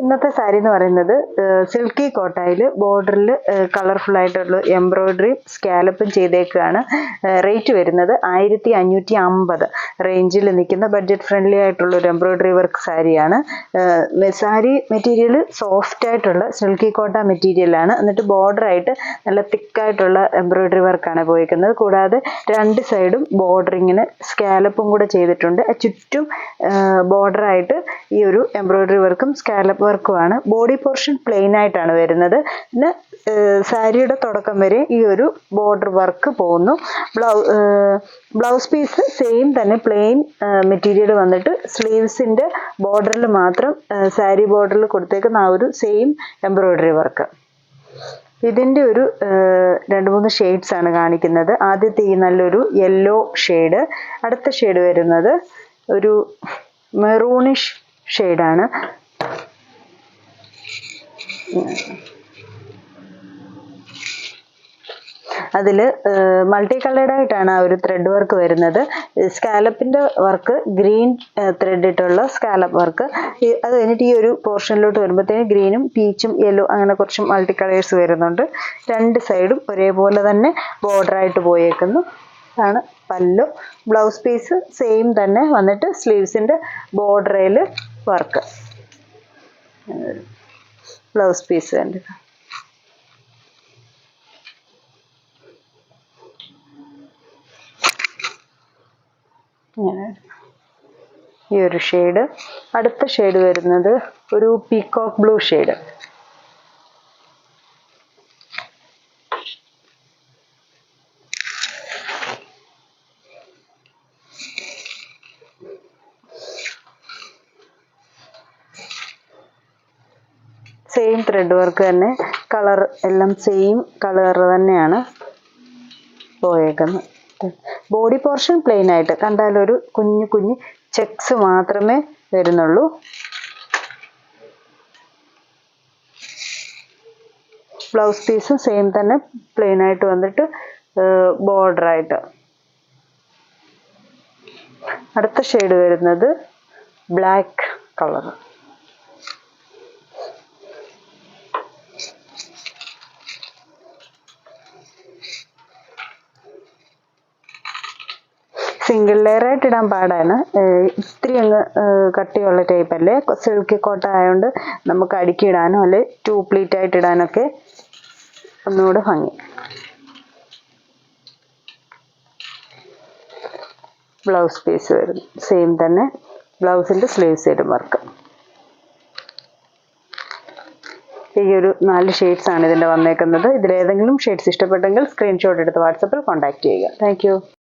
ഇന്നത്തെ സാരി എന്ന് പറയുന്നത് സിൽക്കി കോട്ടായിൽ ബോർഡറിൽ കളർഫുൾ ആയിട്ടുള്ള എംബ്രോയിഡറി സ്കാലപ്പും ചെയ്തേക്കാണ്. റേറ്റ് വരുന്നത് 1550 റേഞ്ചിൽ നിൽക്കുന്ന ബഡ്ജറ്റ് ഫ്രണ്ട്ലി ആയിട്ടുള്ള ഒരു എംബ്രോയിഡറി വർക്ക് സാരിയാണ്. സാരി മെറ്റീരിയൽ സോഫ്റ്റ് ആയിട്ടുള്ള സിൽക്കി കോട്ട മെറ്റീരിയലാണ്. എന്നിട്ട് ബോർഡറായിട്ട് നല്ല തിക്കായിട്ടുള്ള എംബ്രോയിഡറി വർക്കാണ് പോയിരിക്കുന്നത്. കൂടാതെ രണ്ട് സൈഡും ബോർഡറിങ്ങിന് സ്കാലപ്പും കൂടെ ചെയ്തിട്ടുണ്ട്. ചുറ്റും ബോർഡറായിട്ട് ഈ ഒരു എംബ്രോയിഡറി വർക്കും സ്കാലപ്പ് വർക്കുമാണ്. ബോഡി പോർഷൻ പ്ലെയിൻ ആയിട്ടാണ് വരുന്നത്. പിന്നെ സാരിയുടെ തുടക്കം വരെ ഈ ഒരു ബോർഡർ വർക്ക് പോകുന്നു. ബ്ലൗസ് പീസ് സെയിം തന്നെ പ്ലെയിൻ മെറ്റീരിയൽ വന്നിട്ട് സ്ലീവ്സിന്റെ ബോർഡറിൽ മാത്രം സാരി ബോർഡറിൽ കൊടുത്തേക്കുന്ന ആ ഒരു സെയിം എംബ്രോയിഡറി വർക്ക്. ഇതിൻ്റെ ഒരു 2-3 ഷെയ്ഡ്സ് ആണ് കാണിക്കുന്നത്. ആദ്യത്തെ ഈ നല്ലൊരു യെല്ലോ ഷെയ്ഡ്, അടുത്ത ഷെയ്ഡ് വരുന്നത് ഒരു മെറൂണിഷ് ഷെയ്ഡാണ്. അതിൽ മൾട്ടി കളേർഡ് ആയിട്ടാണ് ആ ഒരു ത്രെഡ് വർക്ക് വരുന്നത്. സ്കാലപ്പിന്റെ വർക്ക് ഗ്രീൻ ത്രെഡ് ഇട്ടുള്ള സ്കാലപ്പ് വർക്ക്. അത് കഴിഞ്ഞിട്ട് ഈ ഒരു പോർഷനിലോട്ട് വരുമ്പോഴത്തേന് ഗ്രീനും പീച്ചും യെല്ലോ അങ്ങനെ കുറച്ച് മൾട്ടി കളേഴ്സ് വരുന്നുണ്ട്. രണ്ട് സൈഡും ഒരേപോലെ തന്നെ ബോർഡറായിട്ട് പോയേക്കുന്നു. ആണ് പല്ലു. ബ്ലൗസ് പീസ് സെയിം തന്നെ വന്നിട്ട് സ്ലീവ്സിന്റെ ബോർഡറിൽ വർക്ക്. ബ്ലൗസ് പീസ് കണ്ടിട്ട് ഈ ഒരു ഷെയ്ഡ്. അടുത്ത ഷെയ്ഡ് വരുന്നത് ഒരു peacock blue shade. Same thread work തന്നെ, കളർ എല്ലാം സെയിം കളർ തന്നെയാണ് പോയേക്കുന്നത്. ബോഡി പോർഷൻ പ്ലെയിൻ ആയിട്ട് കണ്ടാലൊരു കുഞ്ഞു കുഞ്ഞു ചെക്സ് മാത്രമേ വരുന്നുള്ളൂ. ബ്ലൗസ് പീസും സെയിം തന്നെ പ്ലെയിൻ ആയിട്ട് വന്നിട്ട് ബോർഡറായിട്ട്. അടുത്ത ഷെയ്ഡ് വരുന്നത് ബ്ലാക്ക് കളർ. സിംഗിൾ ലെയർ ആയിട്ട് ഇടാൻ പാടാണ്. ഇത്തിരി അങ്ങ് കട്ടിയുള്ള ടൈപ്പ് അല്ലേ. സിൽക്കി കോട്ട ആയതുകൊണ്ട് നമുക്ക് അടുക്കിയിടാനോ അല്ലെ 2 പ്ലീറ്റ് ആയിട്ട് ഇടാനൊക്കെ ഒന്നുകൂടെ ഭംഗി. ബ്ലൗസ് പീസ് വരും സെയിം തന്നെ, ബ്ലൗസിന്റെ സ്ലീവ് സൈഡും വർക്ക്. ഈ ഒരു 4 ഷെയ്ഡ്സ് ആണ് ഇതിൻ്റെ വന്നേക്കുന്നത്. ഇതിലേതെങ്കിലും ഷെയ്ഡ്സ് ഇഷ്ടപ്പെട്ടെങ്കിൽ സ്ക്രീൻഷോട്ട് എടുത്ത് വാട്സപ്പിൽ കോൺടാക്ട് ചെയ്യുക. Thank you.